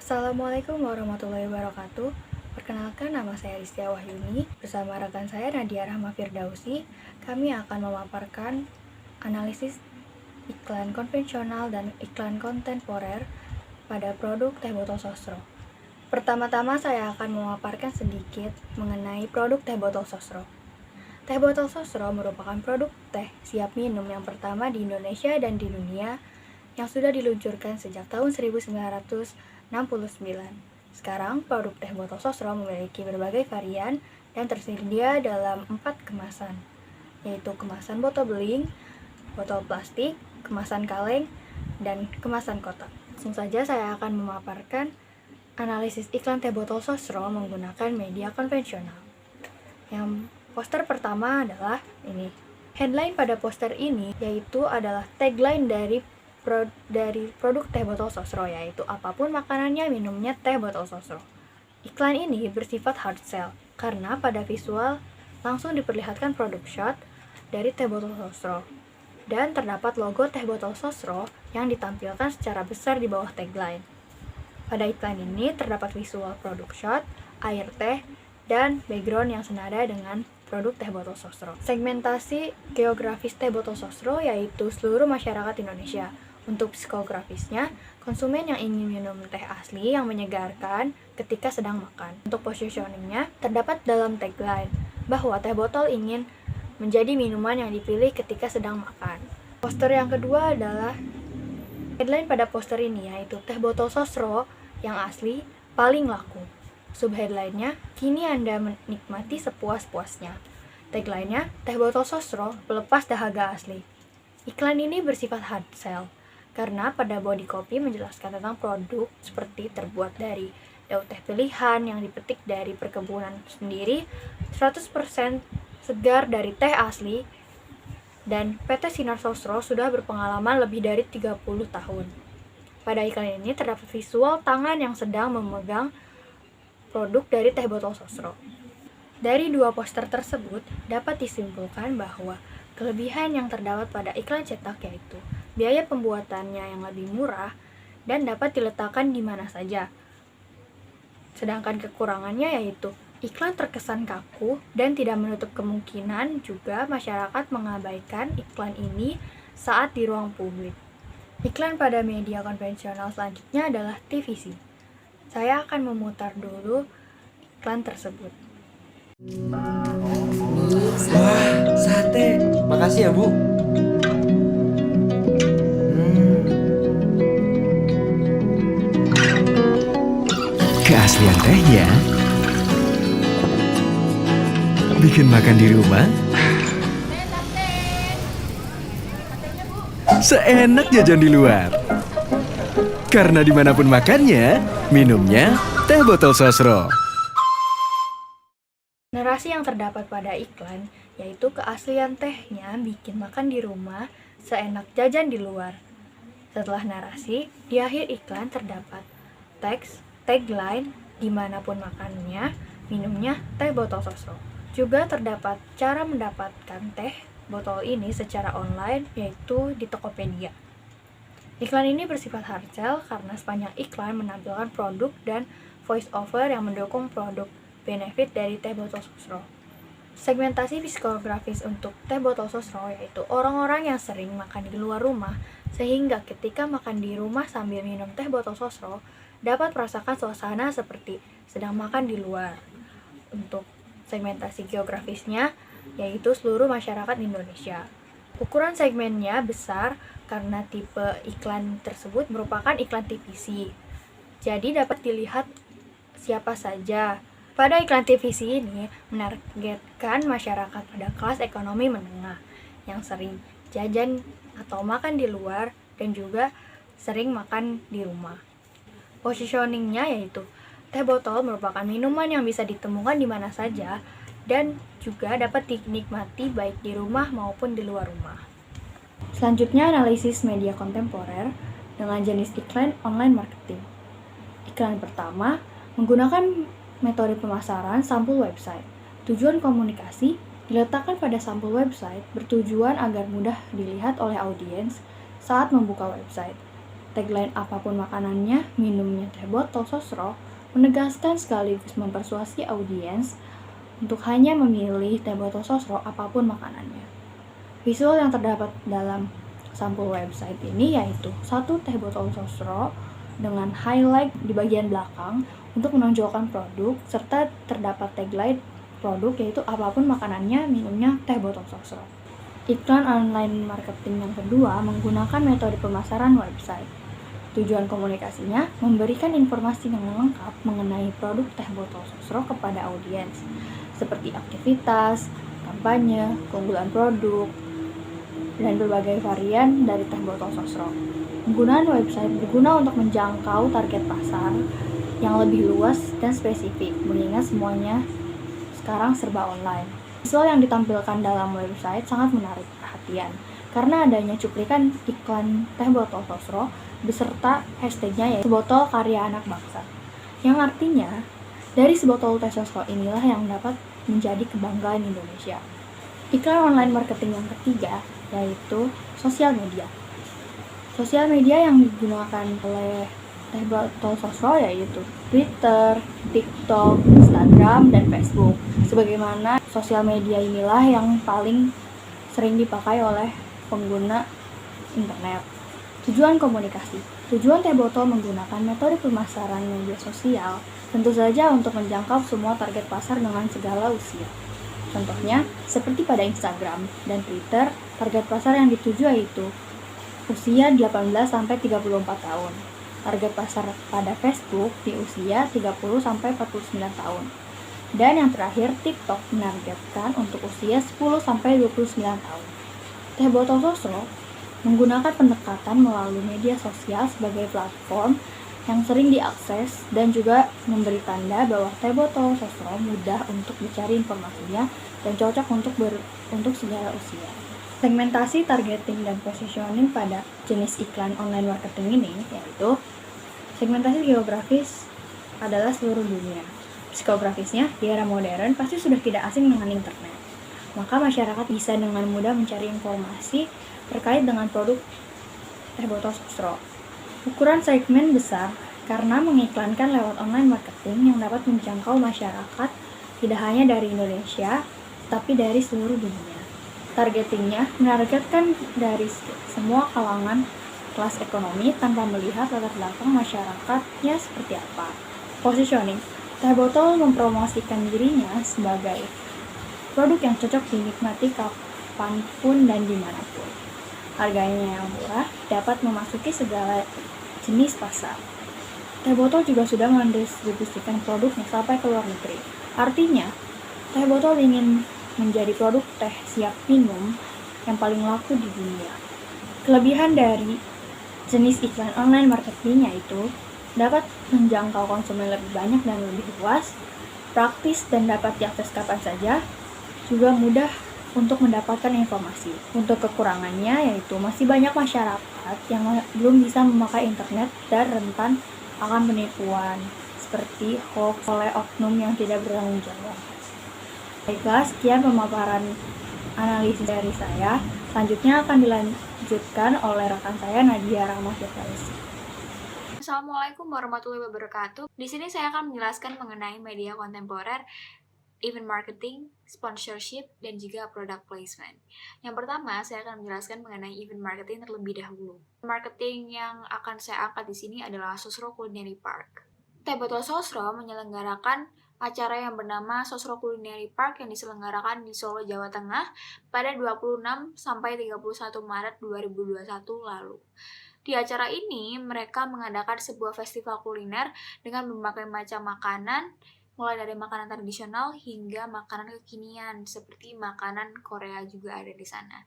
Assalamualaikum warahmatullahi wabarakatuh. Perkenalkan, nama saya Rizky Wahyuni. Bersama rekan saya Nadia Rahma Firdausi, kami akan memaparkan analisis iklan konvensional dan iklan kontemporer pada produk teh botol sosro. Pertama-tama saya akan memaparkan sedikit mengenai produk teh botol sosro. Teh botol sosro merupakan produk teh siap minum yang pertama di Indonesia dan di dunia yang sudah diluncurkan sejak tahun 1969. Sekarang, produk teh botol sosro memiliki berbagai varian dan tersedia dalam 4 kemasan, yaitu kemasan botol beling, botol plastik, kemasan kaleng, dan kemasan kotak. Langsung saja saya akan memaparkan analisis iklan teh botol sosro menggunakan media konvensional. Yang poster pertama adalah ini. Headline pada poster ini yaitu adalah tagline dari produk teh botol sosro, yaitu apapun makanannya, minumnya teh botol sosro. Iklan ini bersifat hard sell karena pada visual langsung diperlihatkan produk shot dari teh botol sosro dan terdapat logo teh botol sosro yang ditampilkan secara besar di bawah tagline. Pada iklan ini terdapat visual produk shot, air teh, dan background yang senada dengan produk teh botol sosro. Segmentasi geografis teh botol sosro yaitu seluruh masyarakat Indonesia. Untuk psikografisnya, konsumen yang ingin minum teh asli yang menyegarkan ketika sedang makan. Untuk positioningnya, terdapat dalam tagline bahwa teh botol ingin menjadi minuman yang dipilih ketika sedang makan. Poster yang kedua adalah headline pada poster ini, yaitu teh botol sosro yang asli paling laku. Subheadline-nya, kini Anda menikmati sepuas-puasnya. Tagline-nya, teh botol sosro pelepas dahaga asli. Iklan ini bersifat hard sell karena pada body copy menjelaskan tentang produk seperti terbuat dari daun teh pilihan yang dipetik dari perkebunan sendiri, 100% segar dari teh asli, dan PT Sinar Sosro sudah berpengalaman lebih dari 30 tahun. Pada iklan ini terdapat visual tangan yang sedang memegang produk dari teh botol sosro. Dari dua poster tersebut dapat disimpulkan bahwa kelebihan yang terdapat pada iklan cetak yaitu biaya pembuatannya yang lebih murah dan dapat diletakkan di mana saja. Sedangkan kekurangannya yaitu iklan terkesan kaku dan tidak menutup kemungkinan juga masyarakat mengabaikan iklan ini saat di ruang publik. Iklan pada media konvensional selanjutnya adalah TVC. Saya akan memutar dulu iklan tersebut. Wah, sate. Makasih ya, Bu. Keaslian tehnya bikin makan di rumah seenak jajan di luar. Karena dimanapun makannya, minumnya teh botol sosro. Narasi yang terdapat pada iklan yaitu keaslian tehnya bikin makan di rumah seenak jajan di luar. Setelah narasi, di akhir iklan terdapat teks, tagline, dimanapun makannya, minumnya teh botol sosro. Juga terdapat cara mendapatkan teh botol ini secara online yaitu di Tokopedia. Iklan ini bersifat hard sell karena sepanjang iklan menampilkan produk dan voice over yang mendukung produk benefit dari teh botol sosro. Segmentasi psikografis untuk teh botol sosro yaitu orang-orang yang sering makan di luar rumah sehingga ketika makan di rumah sambil minum teh botol sosro dapat merasakan suasana seperti sedang makan di luar. Untuk segmentasi geografisnya yaitu seluruh masyarakat Indonesia. Ukuran segmennya besar karena tipe iklan tersebut merupakan iklan TVC. Jadi dapat dilihat siapa saja. Pada iklan TVC ini menargetkan masyarakat pada kelas ekonomi menengah yang sering jajan atau makan di luar dan juga sering makan di rumah. Positioningnya yaitu teh botol merupakan minuman yang bisa ditemukan di mana saja dan juga dapat dinikmati baik di rumah maupun di luar rumah. Selanjutnya analisis media kontemporer dengan jenis iklan online marketing. Iklan pertama menggunakan metode pemasaran sampul website. Tujuan komunikasi diletakkan pada sampul website bertujuan agar mudah dilihat oleh audiens saat membuka website. Tagline apapun makanannya, minumnya teh botol sosro menegaskan sekaligus mempersuasi audiens untuk hanya memilih teh botol sosro apapun makanannya. Visual yang terdapat dalam sampul website ini yaitu satu teh botol sosro dengan highlight di bagian belakang untuk menonjolkan produk, serta terdapat tagline produk yaitu apapun makanannya, minumnya teh botol sosro. Iklan online marketing yang kedua menggunakan metode pemasaran website. Tujuan komunikasinya memberikan informasi yang lengkap mengenai produk teh botol sosro kepada audiens, seperti aktivitas, kampanye, keunggulan produk, dan berbagai varian dari teh botol sosro. Penggunaan website berguna untuk menjangkau target pasar yang lebih luas dan spesifik, mengingat semuanya sekarang serba online. Visual yang ditampilkan dalam website sangat menarik perhatian, karena adanya cuplikan iklan teh botol sosro beserta hashtagnya yaitu botol karya anak bangsa, yang artinya dari sebotol teh sosro inilah yang dapat menjadi kebanggaan Indonesia. Iklan online marketing yang ketiga yaitu sosial media. Sosial media yang digunakan oleh teh botol sosro yaitu Twitter, TikTok, Instagram, dan Facebook. Sebagaimana sosial media inilah yang paling sering dipakai oleh pengguna internet. Tujuan komunikasi. Tujuan teh botol menggunakan metode pemasaran media sosial tentu saja untuk menjangkau semua target pasar dengan segala usia. Contohnya, seperti pada Instagram dan Twitter, target pasar yang dituju yaitu usia 18-34 tahun. Target pasar pada Facebook di usia 30-49 tahun. Dan yang terakhir, TikTok menargetkan untuk usia 10-29 tahun. Teh botol sosro menggunakan pendekatan melalui media sosial sebagai platform yang sering diakses dan juga memberi tanda bahwa teh botol sosro mudah untuk dicari informasinya dan cocok untuk segala usia. Segmentasi, targeting, dan positioning pada jenis iklan online marketing ini yaitu segmentasi geografis adalah seluruh dunia. Psikografisnya, di era modern pasti sudah tidak asing dengan internet. Maka masyarakat bisa dengan mudah mencari informasi terkait dengan produk teh botol sosro. Ukuran segmen besar karena mengiklankan lewat online marketing yang dapat menjangkau masyarakat tidak hanya dari Indonesia, tapi dari seluruh dunia. Targetingnya menargetkan dari semua kalangan kelas ekonomi tanpa melihat latar belakang masyarakatnya seperti apa. Positioning, teh botol mempromosikan dirinya sebagai produk yang cocok dinikmati kapanpun dan dimanapun. Harganya yang murah dapat memasuki segala jenis pasar. Teh botol juga sudah mendistribusikan produknya sampai ke luar negeri. Artinya, teh botol ingin menjadi produk teh siap minum yang paling laku di dunia. Kelebihan dari jenis iklan online marketing yaitu dapat menjangkau konsumen lebih banyak dan lebih luas, praktis dan dapat diakses kapan saja, juga mudah untuk mendapatkan informasi. Untuk kekurangannya yaitu masih banyak masyarakat yang belum bisa memakai internet dan rentan akan penipuan seperti hoax oleh oknum yang tidak bertanggung jawab. Baiklah, sekian pemaparan analisis dari saya. Selanjutnya akan dilanjutkan oleh rekan saya Nadia Rahma Firdausi. Assalamualaikum warahmatullahi wabarakatuh. Di sini saya akan menjelaskan mengenai media kontemporer, event marketing, sponsorship, dan juga product placement. Yang pertama, saya akan menjelaskan mengenai event marketing terlebih dahulu. Marketing yang akan saya angkat di sini adalah Sosro Culinary Park. Teh Botol Sosro menyelenggarakan acara yang bernama Sosro Culinary Park yang diselenggarakan di Solo, Jawa Tengah pada 26 sampai 31 Maret 2021 lalu. Di acara ini, mereka mengadakan sebuah festival kuliner dengan berbagai macam makanan, mulai dari makanan tradisional hingga makanan kekinian, seperti makanan Korea juga ada di sana.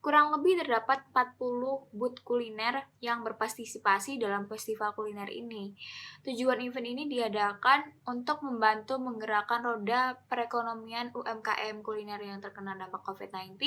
Kurang lebih terdapat 40 booth kuliner yang berpartisipasi dalam festival kuliner ini. Tujuan event ini diadakan untuk membantu menggerakkan roda perekonomian UMKM kuliner yang terkena dampak COVID-19.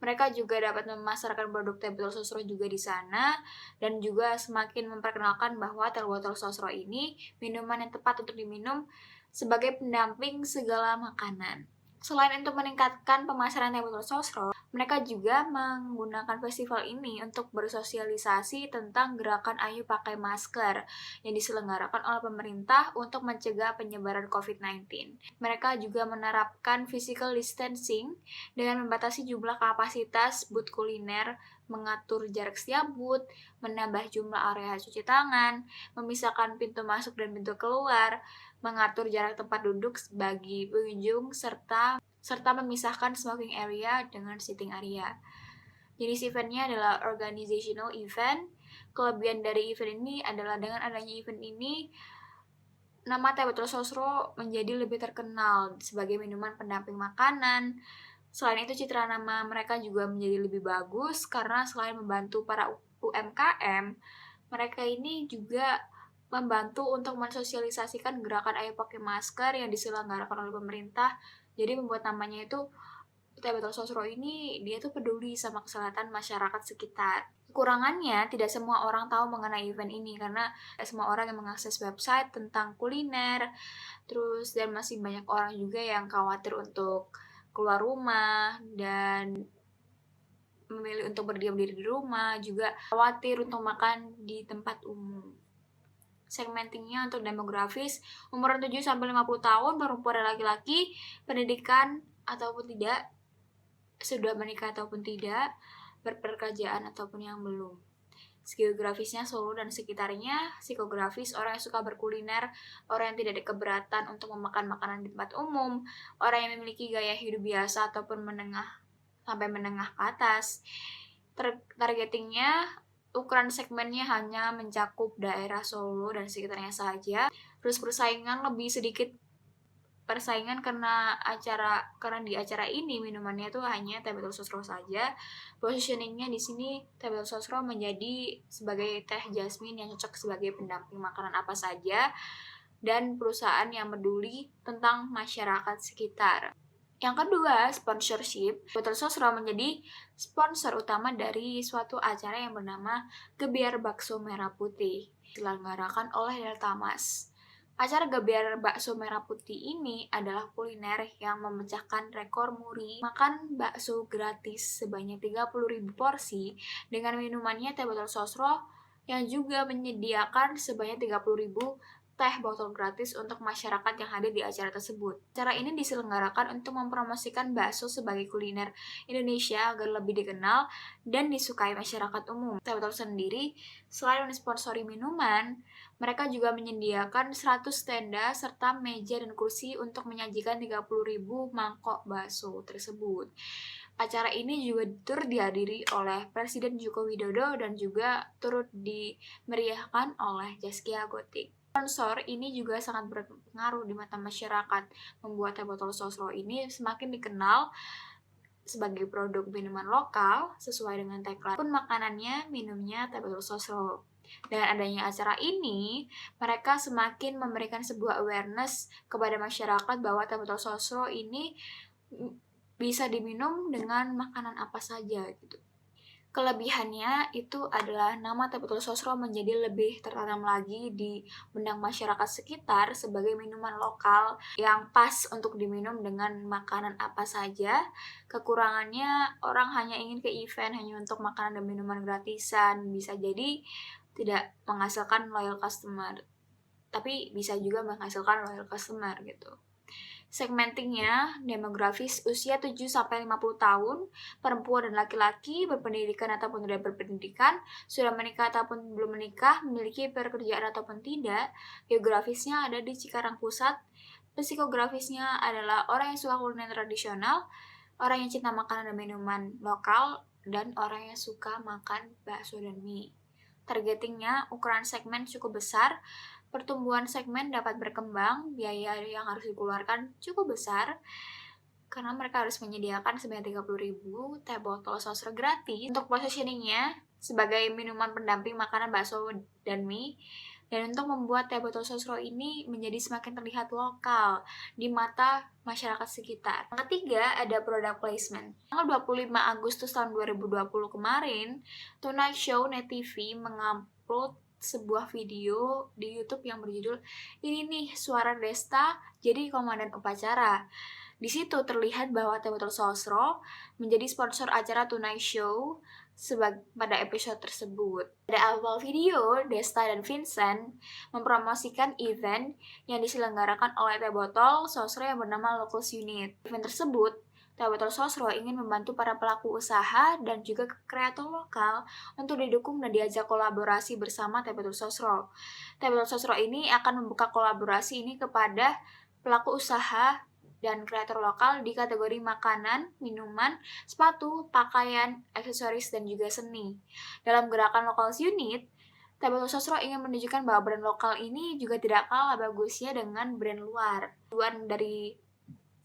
Mereka juga dapat memasarkan produk teh botol sosro juga di sana, dan juga semakin memperkenalkan bahwa teh botol sosro ini minuman yang tepat untuk diminum sebagai pendamping segala makanan. Selain untuk meningkatkan pemasaran teh botol sosro, mereka juga menggunakan festival ini untuk bersosialisasi tentang gerakan Ayo Pakai Masker yang diselenggarakan oleh pemerintah untuk mencegah penyebaran COVID-19. Mereka juga menerapkan physical distancing dengan membatasi jumlah kapasitas booth kuliner, mengatur jarak setiap booth, menambah jumlah area cuci tangan, memisahkan pintu masuk dan pintu keluar, mengatur jarak tempat duduk bagi pengunjung, serta memisahkan smoking area dengan sitting area. Jenis eventnya adalah organizational event. Kelebihan dari event ini adalah dengan adanya event ini, nama teh botol sosro menjadi lebih terkenal sebagai minuman pendamping makanan. Selain itu, citra nama mereka juga menjadi lebih bagus karena selain membantu para UMKM, mereka ini juga membantu untuk mensosialisasikan gerakan Ayo Pakai Masker yang diselenggarakan oleh pemerintah. Jadi membuat namanya itu teh botol sosro ini, dia tuh peduli sama kesehatan masyarakat sekitar. Kekurangannya, tidak semua orang tahu mengenai event ini karena tidak semua orang yang mengakses website tentang kuliner. Dan masih banyak orang juga yang khawatir untuk keluar rumah dan memilih untuk berdiam diri di rumah, juga khawatir untuk makan di tempat umum. Segmentingnya untuk demografis, umur 7-50 tahun, perempuan dan laki-laki, pendidikan ataupun tidak, sudah menikah ataupun tidak, berpekerjaan ataupun yang belum. Geografisnya Solo dan sekitarnya, psikografis orang yang suka berkuliner, orang yang tidak ada keberatan untuk memakan makanan di tempat umum, orang yang memiliki gaya hidup biasa ataupun menengah sampai menengah ke atas. Targetingnya, ukuran segmennya hanya mencakup daerah Solo dan sekitarnya saja. Terus persaingan lebih sedikit karena di acara ini minumannya tuh hanya teh botol sosro saja. Positioningnya di sini teh botol sosro menjadi sebagai teh jasmine yang cocok sebagai pendamping makanan apa saja dan perusahaan yang peduli tentang masyarakat sekitar. Yang kedua, sponsorship. Botol sosro menjadi sponsor utama dari suatu acara yang bernama Gebiar Bakso Merah Putih, diselenggarakan oleh Deltamas. Acara Gebiar Bakso Merah Putih ini adalah kuliner yang memecahkan rekor muri makan bakso gratis sebanyak 30.000 porsi dengan minumannya teh botol sosro yang juga menyediakan sebanyak 30.000 teh botol gratis untuk masyarakat yang hadir di acara tersebut. Acara ini diselenggarakan untuk mempromosikan bakso sebagai kuliner Indonesia agar lebih dikenal dan disukai masyarakat umum. Teh botol sendiri, selain mensponsori minuman, mereka juga menyediakan 100 tenda serta meja dan kursi untuk menyajikan 30.000 mangkok bakso tersebut. Acara ini juga turut dihadiri oleh Presiden Joko Widodo dan juga turut dimeriahkan oleh Zaskia Gotik. Sponsor ini juga sangat berpengaruh di mata masyarakat, membuat teh botol sosro ini semakin dikenal sebagai produk minuman lokal sesuai dengan tagline pun makanannya, minumnya teh botol sosro. Dengan adanya acara ini, mereka semakin memberikan sebuah awareness kepada masyarakat bahwa teh botol sosro ini bisa diminum dengan makanan apa saja gitu. Kelebihannya itu adalah nama teh botol sosro menjadi lebih tertanam lagi di benak masyarakat sekitar sebagai minuman lokal yang pas untuk diminum dengan makanan apa saja. Kekurangannya, orang hanya ingin ke event hanya untuk makanan dan minuman gratisan, bisa jadi tidak menghasilkan loyal customer, tapi bisa juga menghasilkan loyal customer gitu. Segmentingnya, demografis usia 7-50 tahun, perempuan dan laki-laki, berpendidikan ataupun tidak berpendidikan, sudah menikah ataupun belum menikah, memiliki pekerjaan ataupun tidak. Geografisnya ada di Cikarang Pusat. Psikografisnya adalah orang yang suka kuliner tradisional, orang yang cinta makanan dan minuman lokal, dan orang yang suka makan bakso dan mie. Targetingnya, ukuran segmen cukup besar, pertumbuhan segmen dapat berkembang, biaya yang harus dikeluarkan cukup besar, karena mereka harus menyediakan sebanyak 30.000 teh botol sosro gratis untuk positioningnya sebagai minuman pendamping makanan bakso dan mie, dan untuk membuat teh botol sosro ini menjadi semakin terlihat lokal di mata masyarakat sekitar. Yang ketiga, ada product placement. Tanggal 25 Agustus tahun 2020 kemarin, Tonight Show Net TV mengupload sebuah video di YouTube yang berjudul "Ini nih Suara Desta Jadi Komandan Upacara". Di situ terlihat bahwa Teh Botol Sosro menjadi sponsor acara Tonight Show pada episode tersebut. Pada awal video, Desta dan Vincent mempromosikan event yang diselenggarakan oleh Teh Botol Sosro yang bernama Locals Unit. Event tersebut, Teh Botol Sosro ingin membantu para pelaku usaha dan juga kreator lokal untuk didukung dan diajak kolaborasi bersama Teh Botol Sosro. Teh Botol Sosro ini akan membuka kolaborasi ini kepada pelaku usaha dan kreator lokal di kategori makanan, minuman, sepatu, pakaian, aksesoris, dan juga seni. Dalam gerakan Locals Unit, Teh Botol Sosro ingin menunjukkan bahwa brand lokal ini juga tidak kalah bagusnya dengan brand luar. Tujuan dari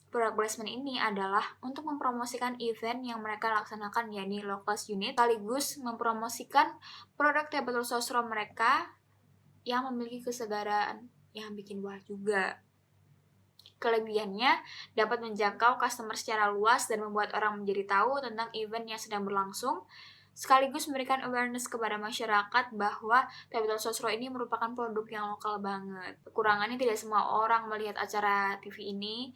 product placement ini adalah untuk mempromosikan event yang mereka laksanakan, yakni Locals Unit, sekaligus mempromosikan produk Teh Botol Sosro mereka yang memiliki kesegaran yang bikin wah juga. Kelebihannya dapat menjangkau customer secara luas dan membuat orang menjadi tahu tentang event yang sedang berlangsung, sekaligus memberikan awareness kepada masyarakat bahwa Teh Botol Sosro ini merupakan produk yang lokal banget. Kekurangannya tidak semua orang melihat acara TV ini,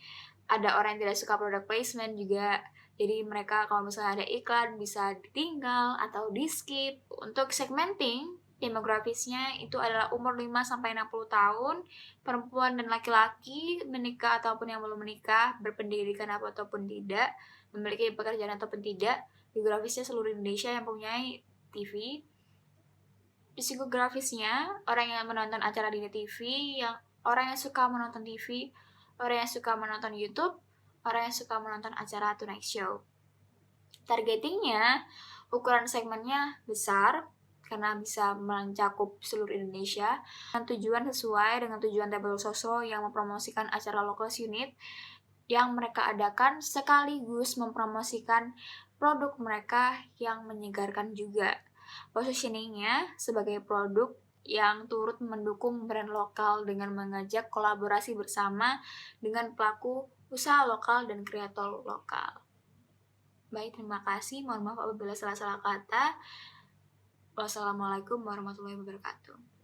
ada orang yang tidak suka product placement juga, jadi mereka kalau misalnya ada iklan bisa ditinggal atau di skip. Untuk segmenting, demografisnya itu adalah umur 5-60 tahun, perempuan dan laki-laki, menikah ataupun yang belum menikah, berpendidikan ataupun tidak, memiliki pekerjaan ataupun tidak, geografisnya seluruh Indonesia yang mempunyai TV. Psikografisnya, orang yang menonton acara di TV, orang yang suka menonton TV, orang yang suka menonton YouTube, orang yang suka menonton acara Tonight Show. Targetingnya, ukuran segmennya besar, karena bisa mencakup seluruh Indonesia, dengan tujuan sesuai dengan tujuan Teh Botol Sosro yang mempromosikan acara Locals Unit yang mereka adakan, sekaligus mempromosikan produk mereka yang menyegarkan juga. Positioningnya sebagai produk yang turut mendukung brand lokal dengan mengajak kolaborasi bersama dengan pelaku usaha lokal dan kreator lokal. Baik, terima kasih. Mohon maaf apabila salah-salah kata. Wassalamualaikum warahmatullahi wabarakatuh.